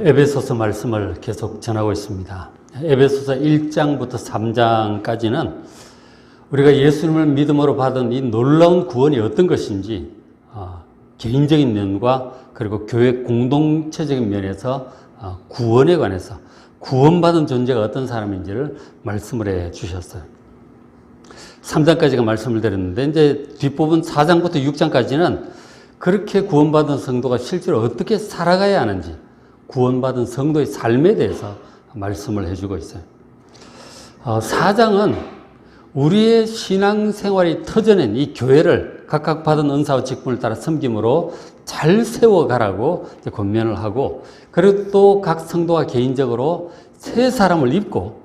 에베소서 말씀을 계속 전하고 있습니다. 에베소서 1장부터 3장까지는 우리가 예수님을 믿음으로 받은 이 놀라운 구원이 어떤 것인지 개인적인 면과 그리고 교회 공동체적인 면에서 구원에 관해서 구원받은 존재가 어떤 사람인지를 말씀을 해 주셨어요. 3장까지가 말씀을 드렸는데 이제 뒷부분 4장부터 6장까지는 그렇게 구원받은 성도가 실제로 어떻게 살아가야 하는지 구원받은 성도의 삶에 대해서 말씀을 해주고 있어요. 4장은 우리의 신앙생활이 터져낸 이 교회를 각각 받은 은사와 직분을 따라 섬김으로 잘 세워가라고 권면을 하고, 그리고 또 각 성도가 개인적으로 새 사람을 입고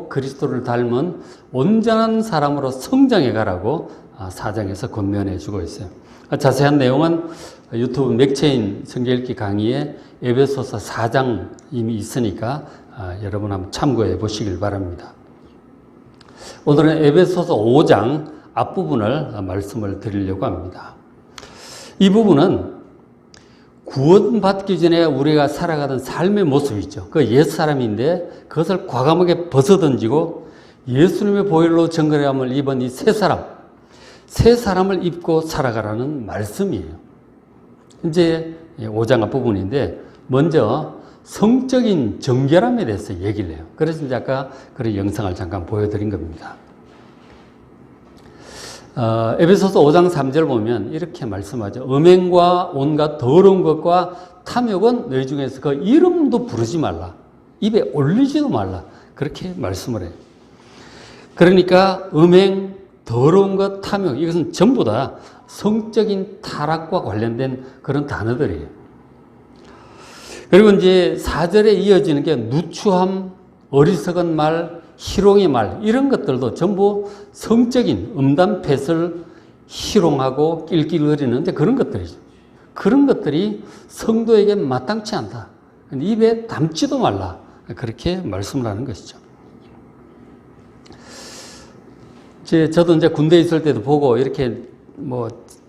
그리스도를 닮은 온전한 사람으로 성장해 가라고 4장에서 권면해 주고 있어요. 자세한 내용은 유튜브 맥체인 성경읽기 강의에 에베소서 4장 이미 있으니까 여러분 한번 참고해 보시길 바랍니다. 오늘은 에베소서 5장 앞부분을 말씀을 드리려고 합니다. 이 부분은 구원받기 전에 우리가 살아가던 삶의 모습이죠. 그 옛사람인데 그것을 과감하게 벗어던지고 예수님의 보혈로 정결함을 입은 이 새 사람을 입고 살아가라는 말씀이에요. 이제 5장 앞부분인데 먼저 성적인 정결함에 대해서 얘기를 해요. 그래서 이제 아까 그런 영상을 잠깐 보여드린 겁니다. 에베소서 5장 3절 보면 이렇게 말씀하죠. 음행과 온갖 더러운 것과 탐욕은 너희 중에서 그 이름도 부르지 말라. 입에 올리지도 말라. 그렇게 말씀을 해요. 그러니까 음행, 더러운 것, 탐욕, 이것은 전부 다 성적인 타락과 관련된 그런 단어들이에요. 그리고 이제 4절에 이어지는 게 누추함, 어리석은 말, 희롱의 말, 이런 것들도 전부 성적인 음담패설, 희롱하고 낄낄거리는 그런 것들이죠. 그런 것들이 성도에게 마땅치 않다. 입에 담지도 말라. 그렇게 말씀을 하는 것이죠. 저도 이제 군대에 있을 때도 보고 이렇게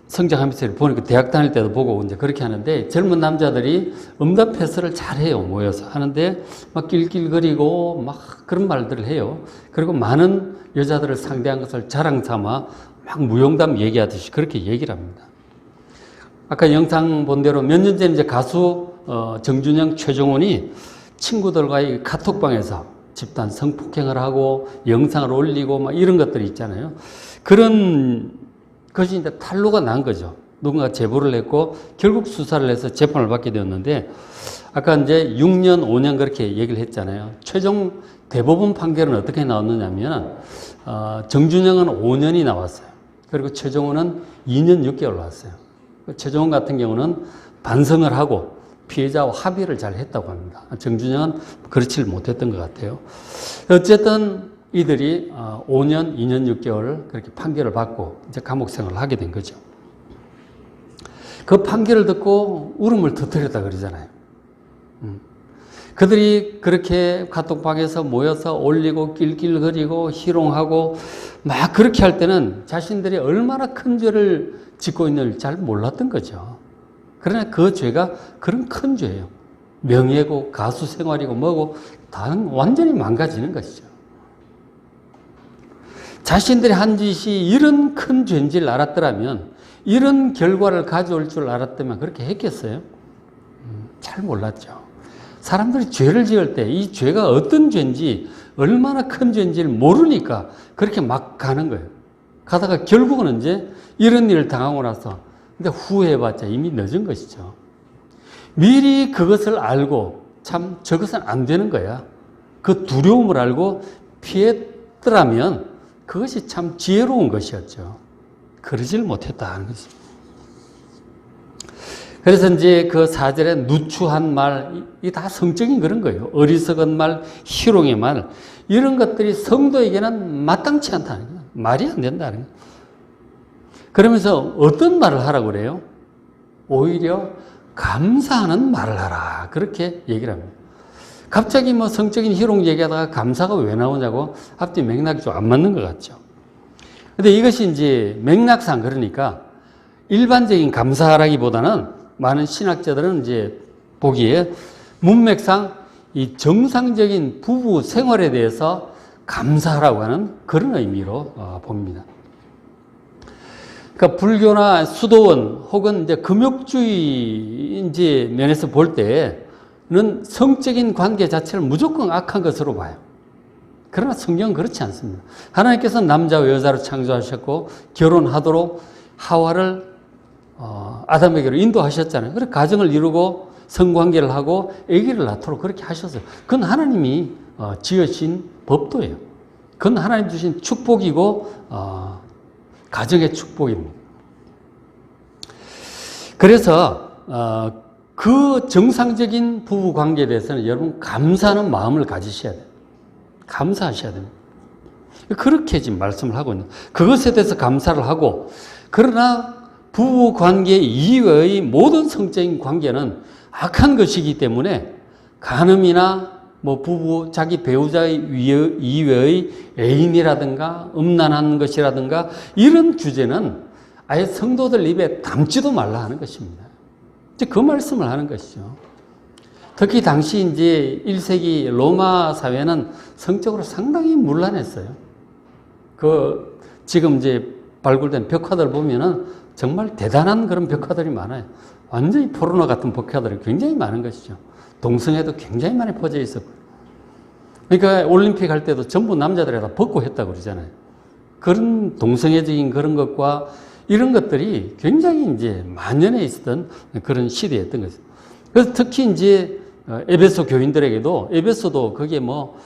성장하면서 보니까 대학 다닐 때도 보고 이제 그렇게 하는데 젊은 남자들이 음담패설을 잘해요. 모여서 하는데 막 낄낄거리고 막 그런 말들을 해요. 그리고 많은 여자들을 상대한 것을 자랑 삼아 막 무용담 얘기하듯이 그렇게 얘기를 합니다. 아까 영상 본 대로 몇 년 전에 이제 가수 정준영, 최정훈이 친구들과의 카톡방에서 집단 성폭행을 하고 영상을 올리고 막 이런 것들이 있잖아요. 그런 것이 이제 탄로가 난 거죠. 누군가 제보를 했고 결국 수사를 해서 재판을 받게 되었는데 아까 이제 6년, 5년 그렇게 얘기를 했잖아요. 최종 대법원 판결은 어떻게 나왔느냐면 정준영은 5년이 나왔어요. 그리고 최종훈은 2년 6개월 나왔어요. 최종훈 같은 경우는 반성을 하고 피해자와 합의를 잘 했다고 합니다. 정준영은 그렇지를 못했던 것 같아요. 어쨌든 이들이 5년, 2년 6개월 그렇게 판결을 받고 이제 감옥 생활을 하게 된 거죠. 그 판결을 듣고 울음을 터뜨렸다 그러잖아요. 그들이 그렇게 카톡방에서 모여서 올리고 낄낄거리고 희롱하고 막 그렇게 할 때는 자신들이 얼마나 큰 죄를 짓고 있는지 잘 몰랐던 거죠. 그러나 그 죄가 그런 큰 죄예요. 명예고 가수 생활이고 뭐고 다 완전히 망가지는 것이죠. 자신들이 한 짓이 이런 큰 죄인지를 알았더라면, 이런 결과를 가져올 줄 알았다면 그렇게 했겠어요? 잘 몰랐죠. 사람들이 죄를 지을 때 이 죄가 어떤 죄인지, 얼마나 큰 죄인지를 모르니까 그렇게 막 가는 거예요. 가다가 결국은 이제 이런 일을 당하고 나서 근데 후회해봤자 이미 늦은 것이죠. 미리 그것을 알고 참 저것은 안 되는 거야. 그 두려움을 알고 피했더라면 그것이 참 지혜로운 것이었죠. 그러질 못했다는 거죠. 그래서 이제 그 4절에 누추한 말, 이 다 성적인 그런 거예요. 어리석은 말, 희롱의 말, 이런 것들이 성도에게는 마땅치 않다는 거예요. 말이 안 된다는 거예요. 그러면서 어떤 말을 하라고 그래요? 오히려 감사하는 말을 하라. 그렇게 얘기를 합니다. 갑자기 성적인 희롱 얘기하다가 감사가 왜 나오냐고 앞뒤 맥락이 좀 안 맞는 것 같죠. 근데 이것이 이제 맥락상 그러니까 일반적인 감사라기보다는 많은 신학자들은 이제 보기에 문맥상 이 정상적인 부부 생활에 대해서 감사하라고 하는 그런 의미로 봅니다. 그러니까 불교나 수도원 혹은 이제 금욕주의 이제 면에서 볼 때는 성적인 관계 자체를 무조건 악한 것으로 봐요. 그러나 성경은 그렇지 않습니다. 하나님께서는 남자와 여자로 창조하셨고 결혼하도록 하와를 아담에게로 인도하셨잖아요. 그래서 가정을 이루고 성관계를 하고 아기를 낳도록 그렇게 하셨어요. 그건 하나님이 지으신 법도예요. 그건 하나님 주신 축복이고 가정의 축복입니다. 그래서 그 정상적인 부부 관계에 대해서는 여러분 감사하는 마음을 가지셔야 돼요. 감사하셔야 됩니다. 그렇게 지금 말씀을 하고 있는 그것에 대해서 감사를 하고, 그러나 부부 관계 이외의 모든 성적인 관계는 악한 것이기 때문에 간음이나 뭐 부부 자기 배우자의 이외의 애인이라든가 음란한 것이라든가 이런 주제는 아예 성도들 입에 담지도 말라 하는 것입니다. 이제 그 말씀을 하는 것이죠. 특히 당시 이제 1세기 로마 사회는 성적으로 상당히 문란했어요. 지금 이제 발굴된 벽화들 보면은 정말 대단한 그런 벽화들이 많아요. 완전히 포르노 같은 벽화들이 굉장히 많은 것이죠. 동성애도 굉장히 많이 퍼져 있었고. 그러니까 올림픽 할 때도 전부 남자들이 다 벗고 했다고 그러잖아요. 그런 동성애적인 그런 것과 이런 것들이 굉장히 이제 만연해 있었던 그런 시대였던 거죠. 그래서 특히 이제 에베소 교인들에게도, 에베소도 거기에 뭐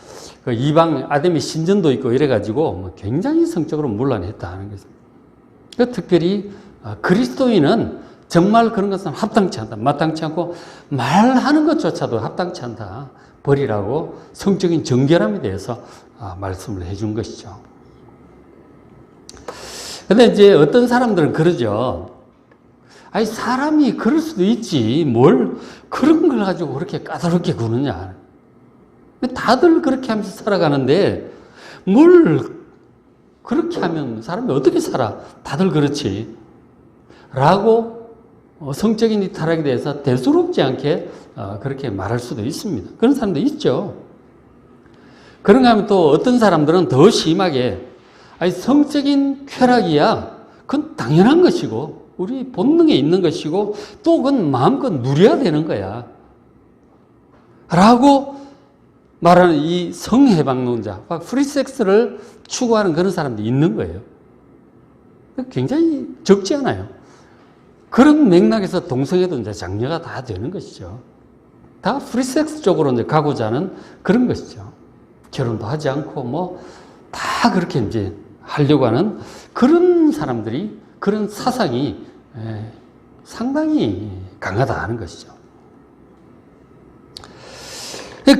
이방 아담의 신전도 있고 이래가지고 뭐 굉장히 성적으로 문란했다 하는 거죠. 특별히 그리스도인은 정말 그런 것은 합당치 않다. 마땅치 않고 말하는 것조차도 합당치 않다. 버리라고 성적인 정결함에 대해서 말씀을 해준 것이죠. 근데 이제 어떤 사람들은 그러죠. 아니, 사람이 그럴 수도 있지. 뭘 그런 걸 가지고 그렇게 까다롭게 구느냐. 다들 그렇게 하면서 살아가는데 뭘 그렇게 하면 사람이 어떻게 살아? 다들 그렇지. 라고 성적인 이 타락에 대해서 대수롭지 않게 그렇게 말할 수도 있습니다. 그런 사람도 있죠. 그런가 하면 또 어떤 사람들은 더 심하게 아니, 성적인 쾌락이야. 그건 당연한 것이고 우리 본능에 있는 것이고 또 그건 마음껏 누려야 되는 거야. 라고 말하는 이 성해방론자, 프리섹스를 추구하는 그런 사람들이 있는 거예요. 굉장히 적지 않아요. 그런 맥락에서 동성애도 이제 장려가 다 되는 것이죠. 다 프리섹스 쪽으로 이제 가고자 하는 그런 것이죠. 결혼도 하지 않고 뭐 다 그렇게 이제 하려고 하는 그런 사람들이, 그런 사상이 상당히 강하다 하는 것이죠.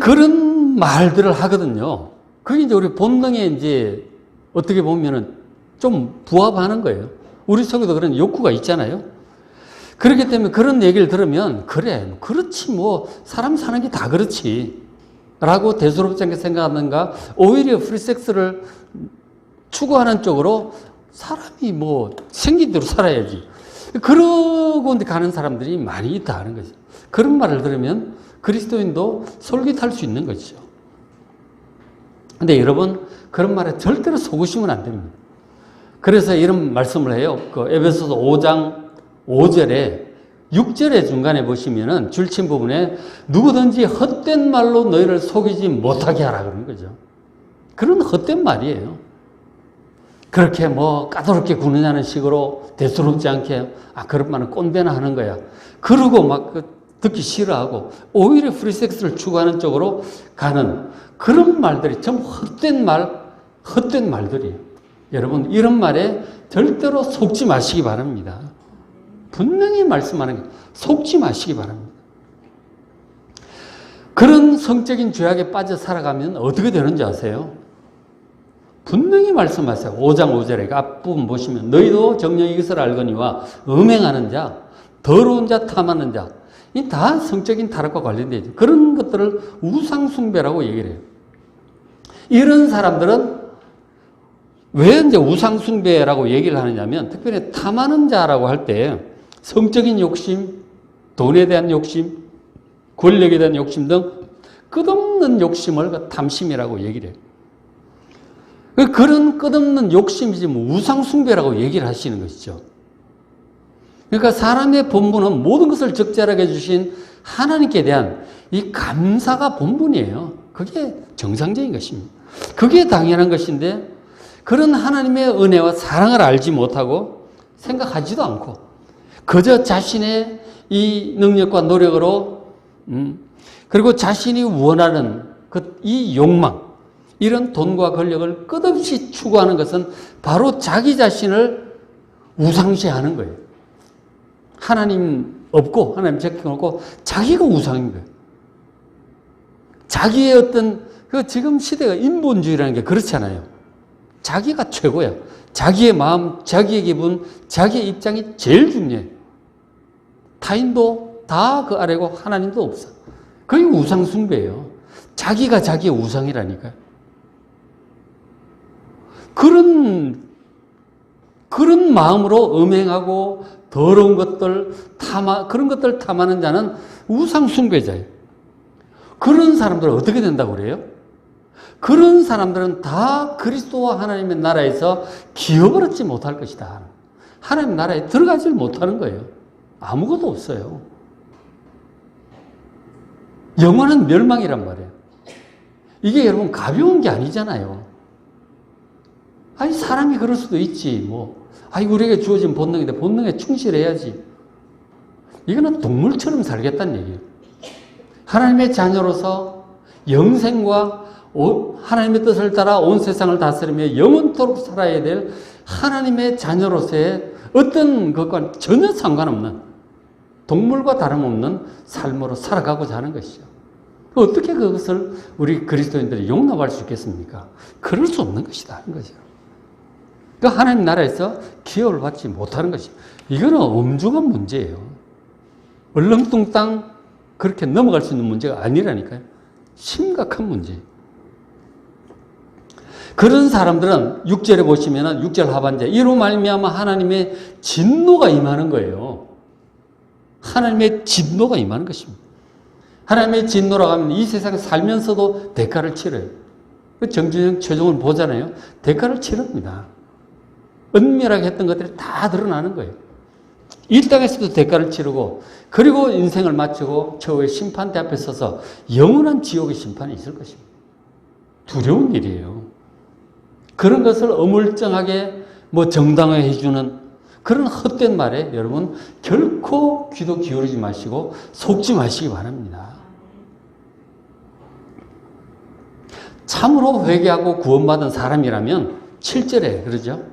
그런 말들을 하거든요. 그게 이제 우리 본능에 이제 어떻게 보면은 좀 부합하는 거예요. 우리 속에도 그런 욕구가 있잖아요. 그렇기 때문에 그런 얘기를 들으면, 그래, 그렇지, 뭐, 사람 사는 게 다 그렇지. 라고 대수롭지 않게 생각하는가, 오히려 프리섹스를 추구하는 쪽으로 사람이 뭐, 생긴 대로 살아야지. 그러고 가는 사람들이 많이 있다는 거죠. 그런 말을 들으면 그리스도인도 솔깃할 수 있는 것이죠. 근데 여러분, 그런 말에 절대로 속으시면 안 됩니다. 그래서 이런 말씀을 해요. 에베소서 5장 5절에 6절의 중간에 보시면은 줄친 부분에 누구든지 헛된 말로 너희를 속이지 못하게 하라 그러는 거죠. 그런 헛된 말이에요. 그렇게 뭐 까다롭게 구느냐는 식으로 대수롭지 않게 그런 말은 꼰대나 하는 거야. 그러고 막 듣기 싫어하고 오히려 프리섹스를 추구하는 쪽으로 가는 그런 말들이 전부 헛된 말들이에요. 여러분, 이런 말에 절대로 속지 마시기 바랍니다. 분명히 말씀하는 게 속지 마시기 바랍니다. 그런 성적인 죄악에 빠져 살아가면 어떻게 되는지 아세요? 분명히 말씀하세요. 5장 5절에 앞부분 보시면 너희도 정녕 이것을 알거니와 음행하는 자, 더러운 자, 탐하는 자, 이 다 성적인 타락과 관련되어 있죠. 그런 것들을 우상숭배라고 얘기를 해요. 이런 사람들은 왜 이제 우상숭배라고 얘기를 하느냐면, 특별히 탐하는 자라고 할 때 성적인 욕심, 돈에 대한 욕심, 권력에 대한 욕심 등 끝없는 욕심을 탐심이라고 얘기를 해요. 그런 끝없는 욕심이지 뭐 우상숭배라고 얘기를 하시는 것이죠. 그러니까 사람의 본분은 모든 것을 적절하게 해주신 하나님께 대한 이 감사가 본분이에요. 그게 정상적인 것입니다. 그게 당연한 것인데 그런 하나님의 은혜와 사랑을 알지 못하고 생각하지도 않고 그저 자신의 이 능력과 노력으로 그리고 자신이 원하는 이 욕망, 이런 돈과 권력을 끝없이 추구하는 것은 바로 자기 자신을 우상시하는 거예요. 하나님 없고 하나님 제껴놓고 자기가 우상인 거예요. 자기의 어떤 지금 시대가 인본주의라는 게 그렇잖아요. 자기가 최고야. 자기의 마음, 자기의 기분, 자기의 입장이 제일 중요해. 타인도 다 그 아래고 하나님도 없어. 그게 우상숭배예요. 자기가 자기의 우상이라니까요. 그런 마음으로 음행하고 더러운 것들 그런 것들 탐하는 자는 우상숭배자예요. 그런 사람들은 어떻게 된다고 그래요? 그런 사람들은 다 그리스도와 하나님의 나라에서 기업을 얻지 못할 것이다. 하나님 나라에 들어가지 못하는 거예요. 아무것도 없어요. 영원한 멸망이란 말이에요. 이게 여러분 가벼운 게 아니잖아요. 아니 사람이 그럴 수도 있지 뭐. 아니 우리에게 주어진 본능인데 본능에 충실해야지. 이거는 동물처럼 살겠다는 얘기예요. 하나님의 자녀로서 영생과 하나님의 뜻을 따라 온 세상을 다스리며 영원토록 살아야 될 하나님의 자녀로서의 어떤 것과 전혀 상관없는 동물과 다름없는 삶으로 살아가고자 하는 것이죠. 어떻게 그것을 우리 그리스도인들이 용납할 수 있겠습니까? 그럴 수 없는 것이다 하는 거죠. 그 하나님 나라에서 기업을 받지 못하는 것이 이거는 엄중한 문제예요. 얼렁뚱땅 그렇게 넘어갈 수 있는 문제가 아니라니까요. 심각한 문제예요. 그런 사람들은 6절에 보시면 6절 하반절 이로 말미암아 하나님의 진노가 임하는 거예요. 하나님의 진노가 임하는 것입니다. 하나님의 진노라고 하면 이 세상에 살면서도 대가를 치러요. 정준영 최종을 보잖아요. 대가를 치릅니다. 은밀하게 했던 것들이 다 드러나는 거예요. 이 땅에서도 대가를 치르고 그리고 인생을 마치고 최후의 심판대 앞에 서서 영원한 지옥의 심판이 있을 것입니다. 두려운 일이에요. 그런 것을 어물쩡하게 정당화해 주는 그런 헛된 말에 여러분 결코 귀도 기울이지 마시고 속지 마시기 바랍니다. 참으로 회개하고 구원받은 사람이라면 7절에 그러죠.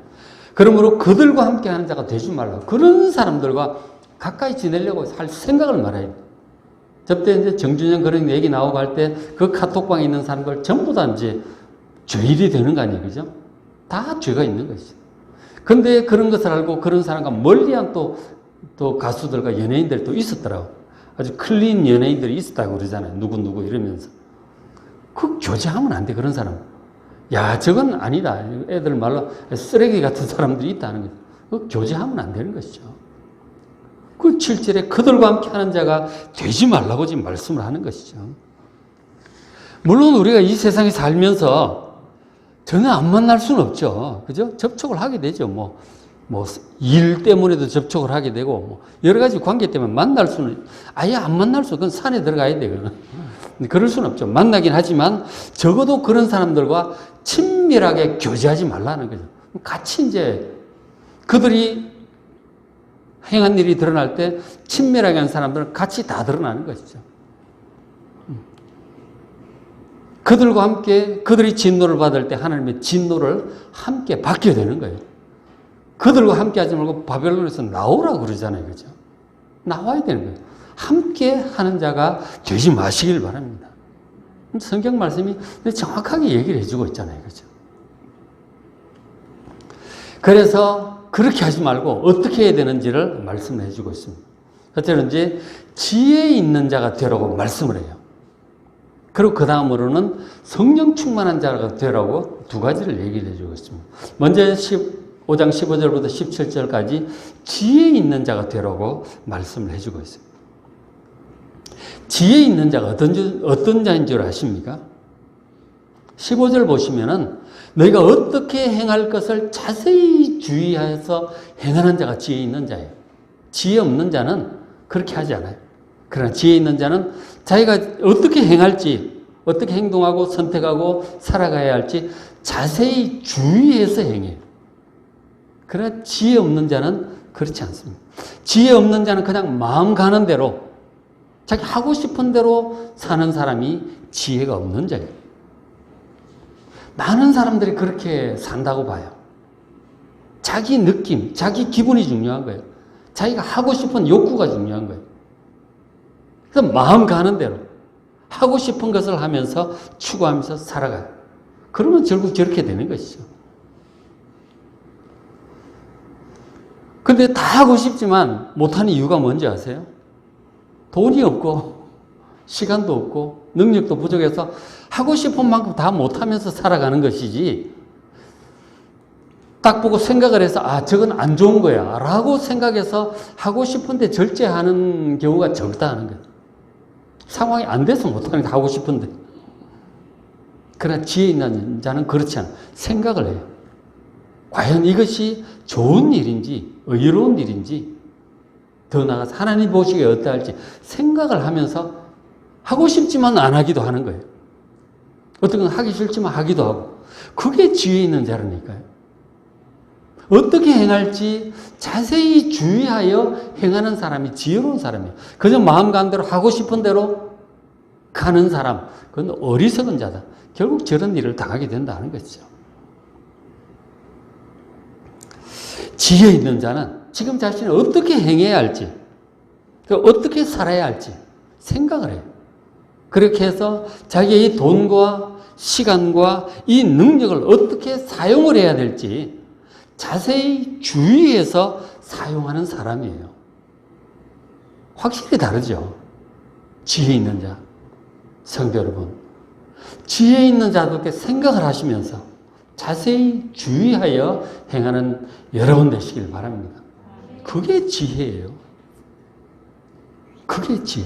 그러므로 그들과 함께하는 자가 되지 말라. 그런 사람들과 가까이 지내려고 할 생각을 말아야 돼요. 저때 이제 정준영 그런 얘기 나오고 할 때 그 카톡방에 있는 사람들 전부 다 이제 죄인이 되는 거 아니에요. 그죠? 다 죄가 있는 것이죠. 근데 그런 것을 알고 그런 사람과 멀리한 또 가수들과 연예인들도 있었더라고. 아주 클린 연예인들이 있었다고 그러잖아요. 누구 이러면서. 그 교제하면 안 돼, 그런 사람. 야, 저건 아니다. 애들 말로 쓰레기 같은 사람들이 있다는 거죠. 그 교제하면 안 되는 것이죠. 그 7절에 그들과 함께 하는 자가 되지 말라고 지금 말씀을 하는 것이죠. 물론 우리가 이 세상에 살면서 전혀 안 만날 수는 없죠. 그죠? 접촉을 하게 되죠. 일 때문에도 접촉을 하게 되고, 여러 가지 관계 때문에 만날 수는, 아예 안 만날 수, 그건 산에 들어가야 돼, 그건. 그럴 수는 없죠. 만나긴 하지만, 적어도 그런 사람들과 친밀하게 교제하지 말라는 거죠. 같이 이제, 그들이 행한 일이 드러날 때, 친밀하게 한 사람들은 같이 다 드러나는 것이죠. 그들과 함께 그들이 진노를 받을 때 하나님의 진노를 함께 받게 되는 거예요. 그들과 함께 하지 말고 바벨론에서 나오라고 그러잖아요. 그죠? 나와야 되는 거예요. 함께 하는 자가 되지 마시길 바랍니다. 성경 말씀이 정확하게 얘기를 해주고 있잖아요. 그죠? 그래서 그렇게 하지 말고 어떻게 해야 되는지를 말씀해 주고 있습니다. 첫째는 이제 지혜 있는 자가 되라고 말씀을 해요. 그리고 그 다음으로는 성령 충만한 자가 되라고 두 가지를 얘기를 해주고 있습니다. 먼저 15장 15절부터 17절까지 지혜 있는 자가 되라고 말씀을 해주고 있습니다. 지혜 있는 자가 어떤 자인 줄 아십니까? 15절 보시면은 너희가 어떻게 행할 것을 자세히 주의하여서 행하는 자가 지혜 있는 자예요. 지혜 없는 자는 그렇게 하지 않아요. 그러나 지혜 있는 자는 자기가 어떻게 행할지, 어떻게 행동하고 선택하고 살아가야 할지 자세히 주의해서 행해요. 그러나 지혜 없는 자는 그렇지 않습니다. 지혜 없는 자는 그냥 마음 가는 대로, 자기 하고 싶은 대로 사는 사람이 지혜가 없는 자예요. 많은 사람들이 그렇게 산다고 봐요. 자기 느낌, 자기 기분이 중요한 거예요. 자기가 하고 싶은 욕구가 중요한 거예요. 그래서 마음 가는 대로 하고 싶은 것을 하면서 추구하면서 살아가요. 그러면 결국 저렇게 되는 것이죠. 근데 다 하고 싶지만 못하는 이유가 뭔지 아세요? 돈이 없고 시간도 없고 능력도 부족해서 하고 싶은 만큼 다 못하면서 살아가는 것이지, 딱 보고 생각을 해서 저건 안 좋은 거야 라고 생각해서 하고 싶은데 절제하는 경우가 적다는 거예요. 상황이 안 돼서 못하는 게 하고 싶은데. 그러나 지혜 있는 자는 그렇지 않아요. 생각을 해요. 과연 이것이 좋은 일인지 의로운 일인지, 더 나아가서 하나님 보시기에 어떠할지 생각을 하면서 하고 싶지만 안 하기도 하는 거예요. 어떤 건 하기 싫지만 하기도 하고. 그게 지혜 있는 자라니까요. 어떻게 행할지 자세히 주의하여 행하는 사람이 지혜로운 사람이에요. 그저 마음 가는 대로 하고 싶은 대로 가는 사람, 그건 어리석은 자다. 결국 저런 일을 당하게 된다는 것이죠. 지혜 있는 자는 지금 자신이 어떻게 행해야 할지, 어떻게 살아야 할지 생각을 해요. 그렇게 해서 자기의 돈과 시간과 이 능력을 어떻게 사용을 해야 될지 자세히 주의해서 사용하는 사람이에요. 확실히 다르죠. 지혜 있는 자. 성도 여러분, 지혜 있는 자들께 생각을 하시면서 자세히 주의하여 행하는 여러분 되시길 바랍니다. 그게 지혜예요. 그게 지혜.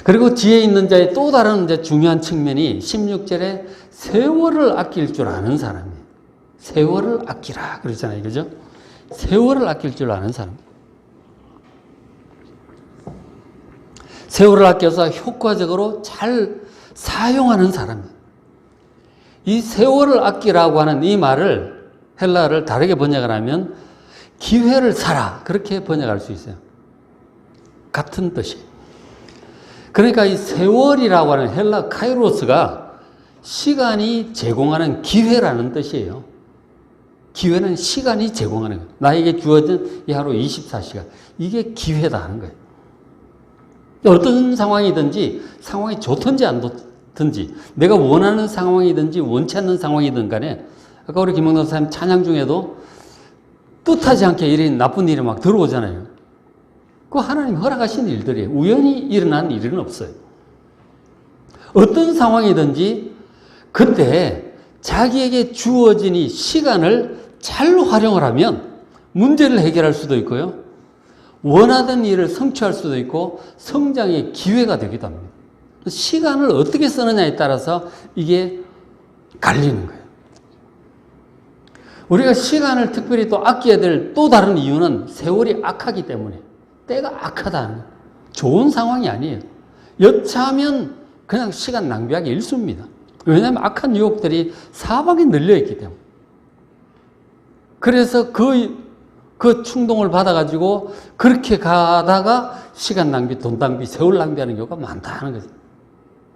그리고 지혜 있는 자의 또 다른 중요한 측면이 16절에 세월을 아낄 줄 아는 사람이에요. 세월을 아끼라 그러잖아요. 그죠? 세월을 아낄 줄 아는 사람. 세월을 아껴서 효과적으로 잘 사용하는 사람이에요. 이 세월을 아끼라고 하는 이 말을 헬라어를 다르게 번역을 하면 기회를 사라 그렇게 번역할 수 있어요. 같은 뜻이. 그러니까 이 세월이라고 하는 헬라 카이로스가 시간이 제공하는 기회라는 뜻이에요. 기회는 시간이 제공하는 거예요. 나에게 주어진 이 하루 24시간. 이게 기회다 하는 거예요. 어떤 상황이든지 상황이 좋든지 안 좋든지 내가 원하는 상황이든지 원치 않는 상황이든 간에 아까 우리 김영남 선생님 찬양 중에도 뜻하지 않게 이런 나쁜 일이 막 들어오잖아요. 그거 하나님 허락하신 일들이에요. 우연히 일어난 일은 없어요. 어떤 상황이든지 그때 자기에게 주어진 이 시간을 잘 활용을 하면 문제를 해결할 수도 있고요. 원하던 일을 성취할 수도 있고 성장의 기회가 되기도 합니다. 시간을 어떻게 쓰느냐에 따라서 이게 갈리는 거예요. 우리가 시간을 특별히 또 아껴야 될 또 다른 이유는 세월이 악하기 때문에, 때가 악하다는 거예요. 좋은 상황이 아니에요. 여차하면 그냥 시간 낭비하기 일쑤입니다. 왜냐하면 악한 유혹들이 사방에 널려있기 때문에. 그래서 그 충동을 받아가지고 그렇게 가다가 시간 낭비, 돈 낭비, 세월 낭비하는 경우가 많다는 거죠.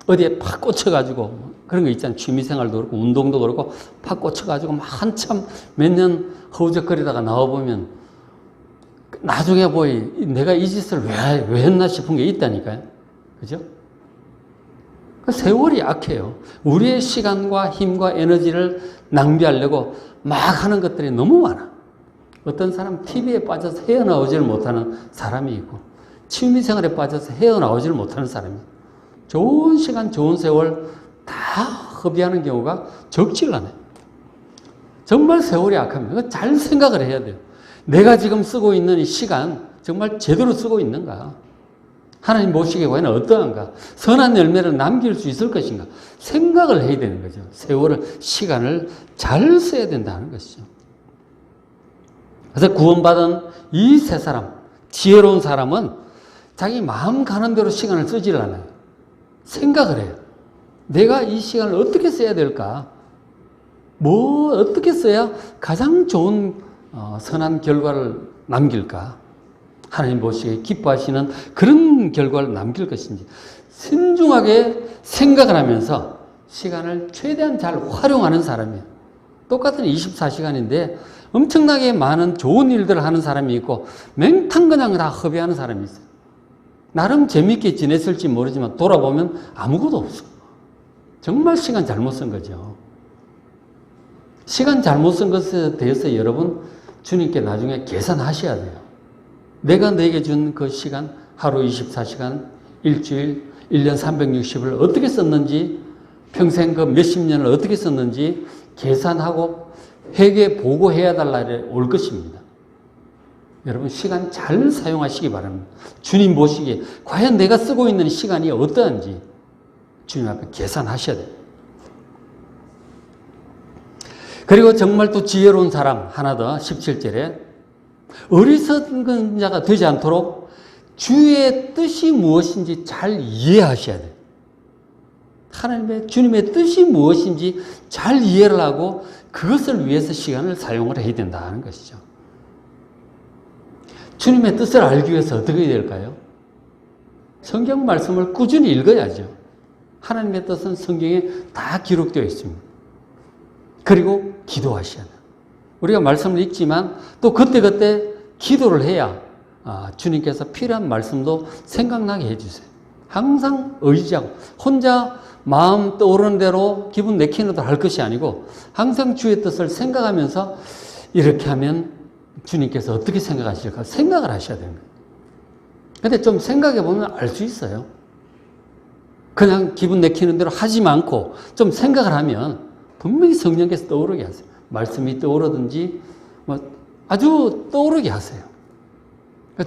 어디에 팍 꽂혀가지고 그런 거 있잖아요. 취미생활도 그렇고 운동도 그렇고 팍 꽂혀가지고 한참 몇 년 허우적거리다가 나와보면 나중에 내가 이 짓을 왜 했나 싶은 게 있다니까요. 그죠? 세월이 악해요. 우리의 시간과 힘과 에너지를 낭비하려고 막 하는 것들이 너무 많아. 어떤 사람 TV에 빠져서 헤어나오질 못하는 사람이 있고 취미생활에 빠져서 헤어나오질 못하는 사람이 있고 좋은 시간, 좋은 세월 다 허비하는 경우가 적지가 않아요. 정말 세월이 악합니다. 잘 생각을 해야 돼요. 내가 지금 쓰고 있는 이 시간 정말 제대로 쓰고 있는가? 하나님 보시기에 과연 어떠한가? 선한 열매를 남길 수 있을 것인가? 생각을 해야 되는 거죠. 세월을, 시간을 잘 써야 된다는 것이죠. 그래서 구원받은 이 세 사람, 지혜로운 사람은 자기 마음 가는 대로 시간을 쓰질 않아요. 생각을 해요. 내가 이 시간을 어떻게 써야 될까? 어떻게 써야 가장 좋은 선한 결과를 남길까? 하나님 보시기에 기뻐하시는 그런 결과를 남길 것인지 신중하게 생각을 하면서 시간을 최대한 잘 활용하는 사람이에요. 똑같은 24시간인데 엄청나게 많은 좋은 일들을 하는 사람이 있고 맹탕 그냥 다 허비하는 사람이 있어요. 나름 재밌게 지냈을지 모르지만 돌아보면 아무것도 없어. 정말 시간 잘못 쓴 거죠. 시간 잘못 쓴 것에 대해서 여러분 주님께 나중에 계산하셔야 돼요. 내가 내게 준 그 시간, 하루 24시간, 일주일, 1년 360을 어떻게 썼는지, 평생 그 몇십 년을 어떻게 썼는지 계산하고 회개 보고해야 될 날이 올 것입니다. 여러분 시간 잘 사용하시기 바랍니다. 주님 보시기에 과연 내가 쓰고 있는 시간이 어떠한지 주님 앞에 계산하셔야 돼요. 그리고 정말 또 지혜로운 사람 하나 더 17절에 어리석은 자가 되지 않도록 주의 뜻이 무엇인지 잘 이해하셔야 돼요. 하나님의 주님의 뜻이 무엇인지 잘 이해를 하고 그것을 위해서 시간을 사용을 해야 된다는 것이죠. 주님의 뜻을 알기 위해서 어떻게 해야 될까요? 성경 말씀을 꾸준히 읽어야죠. 하나님의 뜻은 성경에 다 기록되어 있습니다. 그리고 기도하셔야 돼요. 우리가 말씀을 읽지만 또 그때그때 기도를 해야 주님께서 필요한 말씀도 생각나게 해주세요. 항상 의지하고 혼자 마음 떠오르는 대로 기분 내키는 대로 할 것이 아니고 항상 주의 뜻을 생각하면서 이렇게 하면 주님께서 어떻게 생각하실까 생각을 하셔야 됩니다. 근데 좀 생각해 보면 알 수 있어요. 그냥 기분 내키는 대로 하지 않고 좀 생각을 하면 분명히 성령께서 떠오르게 하세요. 말씀이 떠오르든지 아주 떠오르게 하세요.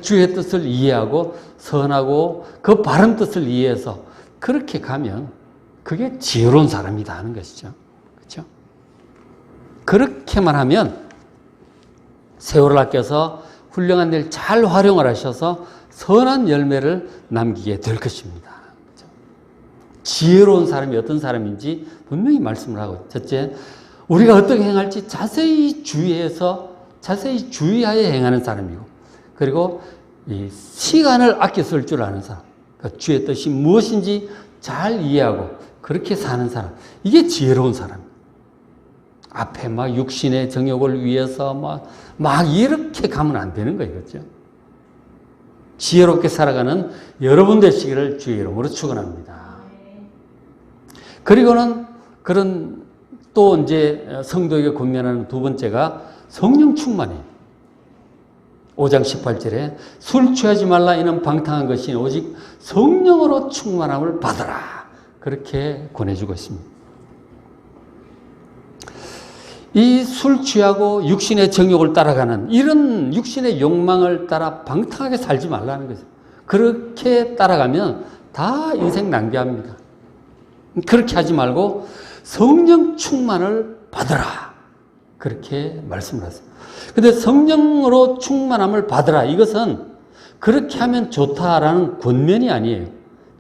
주의 뜻을 이해하고 선하고 그 바른 뜻을 이해해서 그렇게 가면 그게 지혜로운 사람이다 하는 것이죠. 그렇죠? 그렇게만 하면 세월을 아껴서 훌륭한 일 잘 활용을 하셔서 선한 열매를 남기게 될 것입니다. 그렇죠? 지혜로운 사람이 어떤 사람인지 분명히 말씀을 하고, 첫째, 우리가 어떻게 행할지 자세히 주의해서 자세히 주의하여 행하는 사람이고, 그리고 이 시간을 아껴 쓸 줄 아는 사람, 그러니까 주의 뜻이 무엇인지 잘 이해하고 그렇게 사는 사람, 이게 지혜로운 사람. 앞에 막 육신의 정욕을 위해서 막 이렇게 가면 안 되는 거예요. 그렇죠? 지혜롭게 살아가는 여러분 되시기를 주의 이름으로 축원합니다. 그리고는 그런 또 이제 성도에게 권면하는 두 번째가 성령 충만이에요. 5장 18절에 술 취하지 말라 이는 방탕한 것이 오직 성령으로 충만함을 받으라. 그렇게 권해주고 있습니다. 이 술 취하고 육신의 정욕을 따라가는 이런 육신의 욕망을 따라 방탕하게 살지 말라는 거죠. 그렇게 따라가면 다 인생 낭비합니다. 그렇게 하지 말고 성령 충만을 받으라. 그렇게 말씀을 하세요. 근데 성령으로 충만함을 받으라. 이것은 그렇게 하면 좋다라는 권면이 아니에요.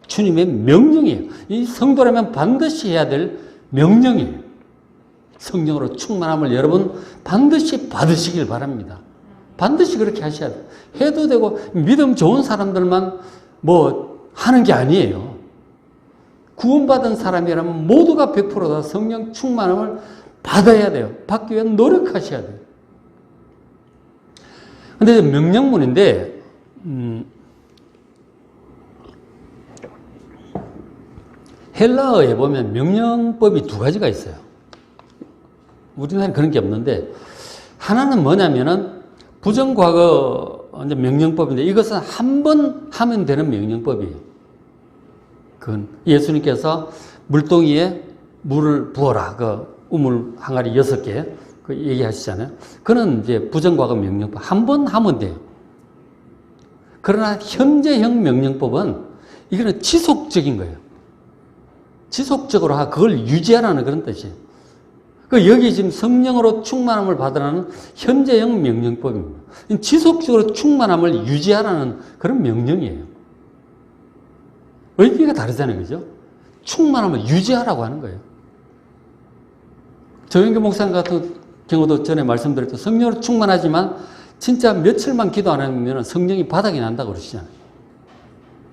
주님의 명령이에요. 이 성도라면 반드시 해야 될 명령이에요. 성령으로 충만함을 여러분 반드시 받으시길 바랍니다. 반드시 그렇게 하셔야 돼요. 해도 되고 믿음 좋은 사람들만 하는 게 아니에요. 구원받은 사람이라면 모두가 100%다 성령 충만함을 받아야 돼요. 받기 위해 노력하셔야 돼요. 근데 명령문인데, 헬라어에 보면 명령법이 두 가지가 있어요. 우리나라는 그런 게 없는데, 하나는 뭐냐면은 부정과거 명령법인데, 이것은 한 번 하면 되는 명령법이에요. 그건 예수님께서 물동이에 물을 부어라. 우물 항아리 6개. 얘기하시잖아요. 그는 이제 부정과거 명령법. 한 번 하면 돼요. 그러나 현재형 명령법은 이거는 지속적인 거예요. 지속적으로 그걸 유지하라는 그런 뜻이에요. 여기 지금 성령으로 충만함을 받으라는 현재형 명령법입니다. 지속적으로 충만함을 유지하라는 그런 명령이에요. 의미가 다르잖아요. 그죠? 충만함을 유지하라고 하는 거예요. 조영규 목사님 같은 경우도 전에 말씀드렸죠. 성령으로 충만하지만 진짜 며칠만 기도 안 하면 성령이 바닥이 난다고 그러시잖아요.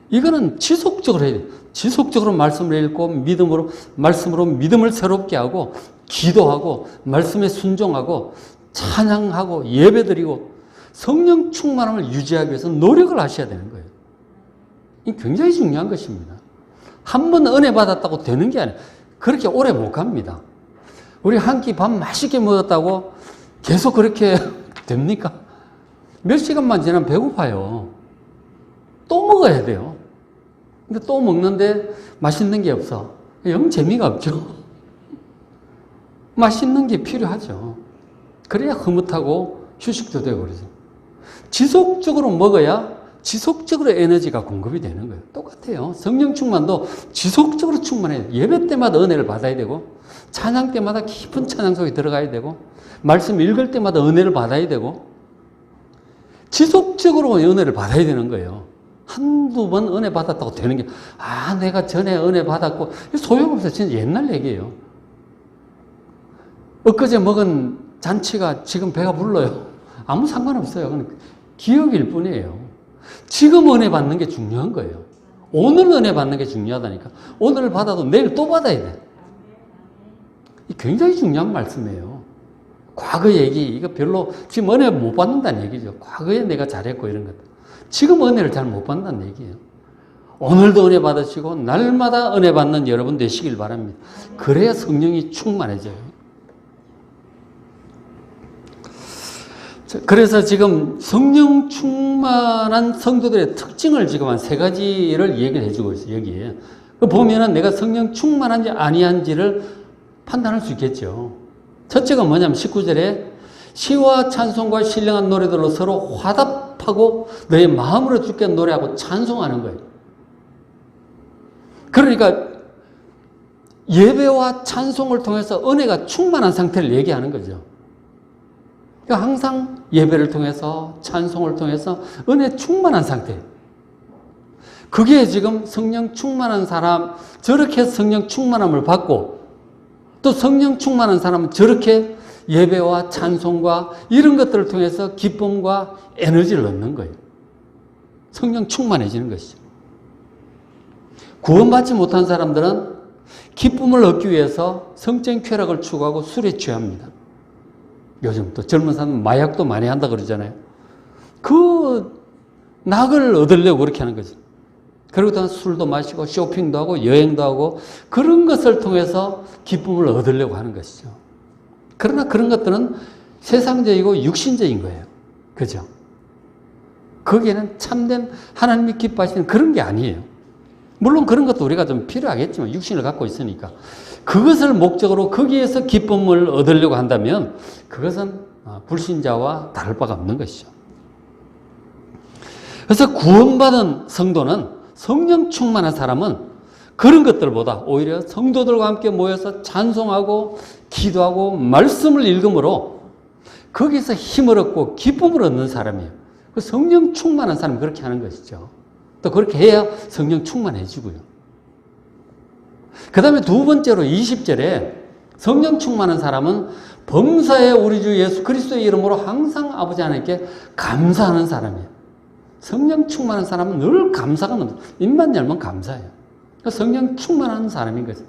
이거는 지속적으로 해야 돼요. 지속적으로 말씀을 읽고 말씀으로 믿음을 새롭게 하고 기도하고 말씀에 순종하고 찬양하고 예배드리고 성령 충만함을 유지하기 위해서 노력을 하셔야 되는 거예요. 이게 굉장히 중요한 것입니다. 한 번 은혜 받았다고 되는 게 아니에요. 그렇게 오래 못 갑니다. 우리 한 끼 밥 맛있게 먹었다고 계속 그렇게 됩니까? 몇 시간만 지나면 배고파요. 또 먹어야 돼요. 근데 또 먹는데 맛있는 게 없어. 영 재미가 없죠. 맛있는 게 필요하죠. 그래야 흐뭇하고 휴식도 되고 그러죠. 지속적으로 먹어야 지속적으로 에너지가 공급이 되는 거예요. 똑같아요. 성령 충만도 지속적으로 충만해요. 예배 때마다 은혜를 받아야 되고 찬양 때마다 깊은 찬양 속에 들어가야 되고 말씀 읽을 때마다 은혜를 받아야 되고 지속적으로 은혜를 받아야 되는 거예요. 한두 번 은혜 받았다고 되는 게 내가 전에 은혜 받았고 소용없어요. 진짜 옛날 얘기예요. 엊그제 먹은 잔치가 지금 배가 불러요. 아무 상관없어요. 그건 기억일 뿐이에요. 지금 은혜 받는 게 중요한 거예요. 오늘 은혜 받는 게 중요하다니까. 오늘 받아도 내일 또 받아야 돼. 굉장히 중요한 말씀이에요. 과거 얘기, 이거 별로 지금 은혜 못 받는다는 얘기죠. 과거에 내가 잘했고 이런 것. 지금 은혜를 잘 못 받는다는 얘기예요. 오늘도 은혜 받으시고 날마다 은혜 받는 여러분 되시길 바랍니다. 그래야 성령이 충만해져요. 그래서 지금 성령 충만한 성도들의 특징을 지금 한 3가지를 얘기를 해주고 있어요. 여기에. 보면은 내가 성령 충만한지 아니한지를 판단할 수 있겠죠. 첫째가 뭐냐면 19절에 시와 찬송과 신령한 노래들로 서로 화답하고 너의 마음으로 주께 노래하고 찬송하는 거예요. 그러니까 예배와 찬송을 통해서 은혜가 충만한 상태를 얘기하는 거죠. 그러니까 항상 예배를 통해서 찬송을 통해서 은혜 충만한 상태. 그게 지금 성령 충만한 사람, 저렇게 성령 충만함을 받고 또 성령 충만한 사람은 저렇게 예배와 찬송과 이런 것들을 통해서 기쁨과 에너지를 얻는 거예요. 성령 충만해지는 것이죠. 구원받지 못한 사람들은 기쁨을 얻기 위해서 성적인 쾌락을 추구하고 술에 취합니다. 요즘 또 젊은 사람은 마약도 많이 한다 그러잖아요. 그 낙을 얻으려고 그렇게 하는 거죠. 그리고 또 술도 마시고 쇼핑도 하고 여행도 하고 그런 것을 통해서 기쁨을 얻으려고 하는 것이죠. 그러나 그런 것들은 세상적이고 육신적인 거예요. 그죠? 거기에는 참된 하나님이 기뻐하시는 그런 게 아니에요. 물론 그런 것도 우리가 좀 필요하겠지만 육신을 갖고 있으니까 그것을 목적으로 거기에서 기쁨을 얻으려고 한다면 그것은 불신자와 다를 바가 없는 것이죠. 그래서 구원받은 성도는 성령 충만한 사람은 그런 것들보다 오히려 성도들과 함께 모여서 찬송하고 기도하고 말씀을 읽음으로 거기서 힘을 얻고 기쁨을 얻는 사람이에요. 성령 충만한 사람은 그렇게 하는 것이죠. 또 그렇게 해야 성령 충만해지고요. 그 다음에 두 번째로 20절에 성령 충만한 사람은 범사에 우리 주 예수 그리스도의 이름으로 항상 아버지 하나님께 감사하는 사람이에요. 성령 충만한 사람은 늘 감사가 넘쳐. 입만 열면 감사해요. 성령 충만한 사람인 거죠.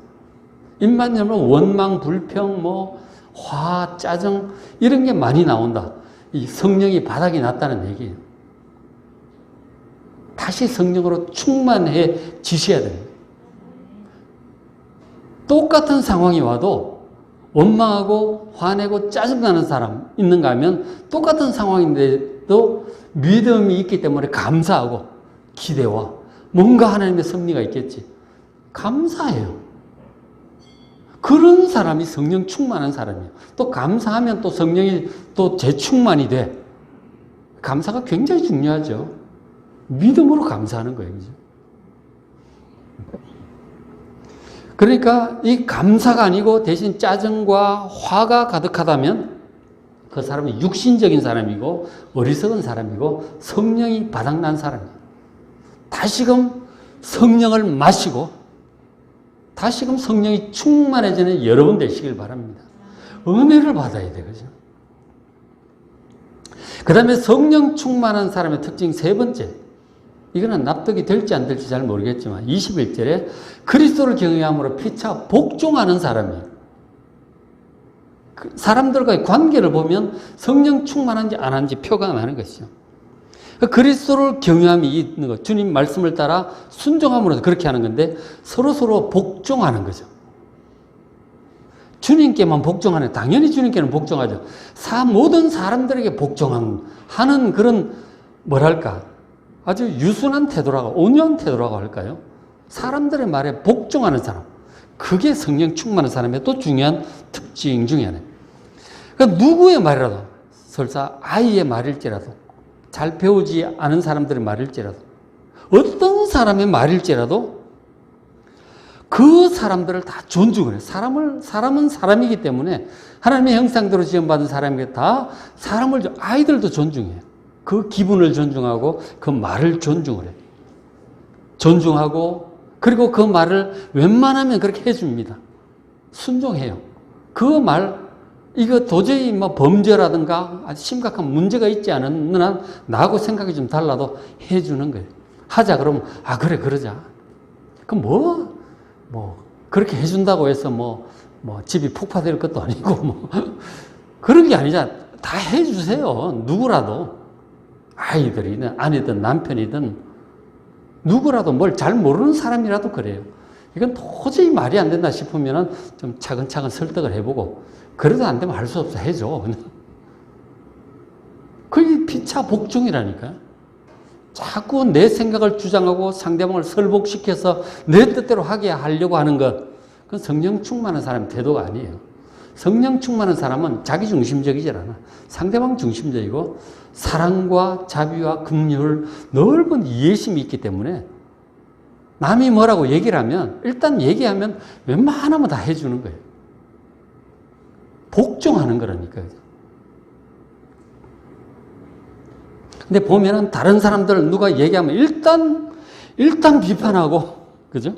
입만 열면 원망, 불평, 화, 짜증 이런 게 많이 나온다. 이 성령이 바닥이 났다는 얘기예요. 다시 성령으로 충만해지셔야 됩니다. 똑같은 상황이 와도 원망하고 화내고 짜증나는 사람 있는가 하면 똑같은 상황인데도 믿음이 있기 때문에 감사하고 기대와 뭔가 하나님의 섭리가 있겠지. 감사해요. 그런 사람이 성령 충만한 사람이에요. 또 감사하면 또 성령이 또 재충만이 돼. 감사가 굉장히 중요하죠. 믿음으로 감사하는 거예요. 그죠? 그러니까 이 감사가 아니고 대신 짜증과 화가 가득하다면 그 사람은 육신적인 사람이고 어리석은 사람이고 성령이 바닥난 사람이에요. 다시금 성령을 마시고 다시금 성령이 충만해지는 여러분 되시길 바랍니다. 은혜를 받아야 돼요. 그죠? 그 다음에 성령 충만한 사람의 특징 세 번째. 이거는 납득이 될지 안 될지 잘 모르겠지만 21절에 그리스도를 경외함으로 피차 복종하는 사람이에요. 사람들과의 관계를 보면 성령 충만한지 안 한지 표가 나는 것이죠. 그리스도를 경외함이 있는 것, 주님 말씀을 따라 순종함으로 그렇게 하는 건데 서로 복종하는 거죠. 주님께만 복종하는, 당연히 주님께는 복종하죠. 모든 사람들에게 복종하는 그런 뭐랄까 아주 유순한 태도라고, 온유한 태도라고 할까요? 사람들의 말에 복종하는 사람. 그게 성령 충만한 사람의 또 중요한 특징 중에 하나예요. 그러니까 누구의 말이라도, 설사 아이의 말일지라도, 잘 배우지 않은 사람들의 말일지라도, 어떤 사람의 말일지라도 그 사람들을 다 존중을 해요. 사람은 사람이기 때문에 하나님의 형상대로 지음받은 사람에게 다 아이들도 존중해요. 그 기분을 존중하고 그 말을 존중을 해요. 존중하고 그리고 그 말을 웬만하면 그렇게 해줍니다. 순종해요. 그 말, 이거 도저히 뭐 범죄라든가 아주 심각한 문제가 있지 않은 한 나하고 생각이 좀 달라도 해주는 거예요. 하자 그러면 그래 그러자. 그럼 그렇게 해준다고 해서 집이 폭파될 것도 아니고 그런 게 아니잖아. 다 해주세요. 누구라도. 아이들이든 아내든 남편이든 누구라도 뭘 잘 모르는 사람이라도 그래요. 이건 도저히 말이 안 된다 싶으면 좀 차근차근 설득을 해보고 그래도 안 되면 할 수 없어 해줘. 그게 피차 복종이라니까요. 자꾸 내 생각을 주장하고 상대방을 설복시켜서 내 뜻대로 하게 하려고 하는 것, 그건 성령 충만한 사람의 태도가 아니에요. 성령 충만한 사람은 자기 중심적이지 않아. 상대방 중심적이고 사랑과 자비와 긍휼, 넓은 이해심이 있기 때문에 남이 뭐라고 얘기를 하면 일단 얘기하면 웬만하면 다 해주는 거예요. 복종하는 거라니까요. 근데 보면은 다른 사람들 누가 얘기하면 일단 비판하고, 그죠?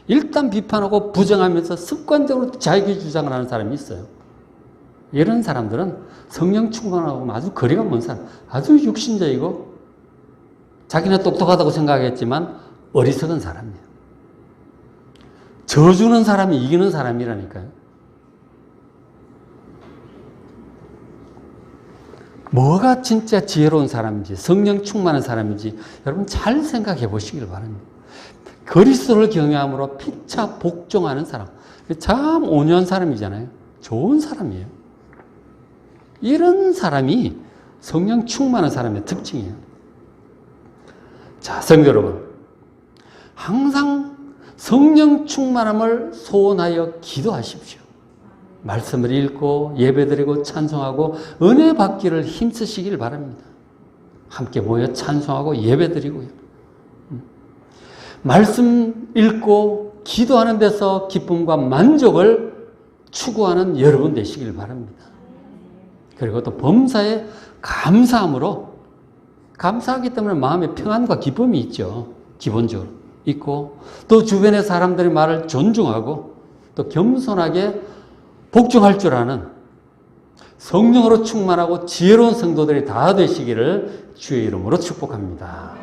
일단 비판하고 부정하면서 습관적으로 자기 주장을 하는 사람이 있어요. 이런 사람들은 성령 충만하고 아주 거리가 먼 사람, 아주 육신적이고 자기는 똑똑하다고 생각했지만 어리석은 사람이에요. 져주는 사람이 이기는 사람이라니까요. 뭐가 진짜 지혜로운 사람인지, 성령 충만한 사람인지 여러분 잘 생각해 보시길 바랍니다. 그리스도를 경외함으로 피차 복종하는 사람. 참 온유한 사람이잖아요. 좋은 사람이에요. 이런 사람이 성령 충만한 사람의 특징이에요. 자, 성도 여러분. 항상 성령 충만함을 소원하여 기도하십시오. 말씀을 읽고 예배드리고 찬송하고 은혜 받기를 힘쓰시길 바랍니다. 함께 모여 찬송하고 예배드리고요. 말씀 읽고 기도하는 데서 기쁨과 만족을 추구하는 여러분 되시길 바랍니다. 그리고 또 범사에 감사함으로, 감사하기 때문에 마음에 평안과 기쁨이 있죠. 기본적으로 있고, 또 주변의 사람들의 말을 존중하고 또 겸손하게 복종할 줄 아는 성령으로 충만하고 지혜로운 성도들이 다 되시기를 주의 이름으로 축복합니다.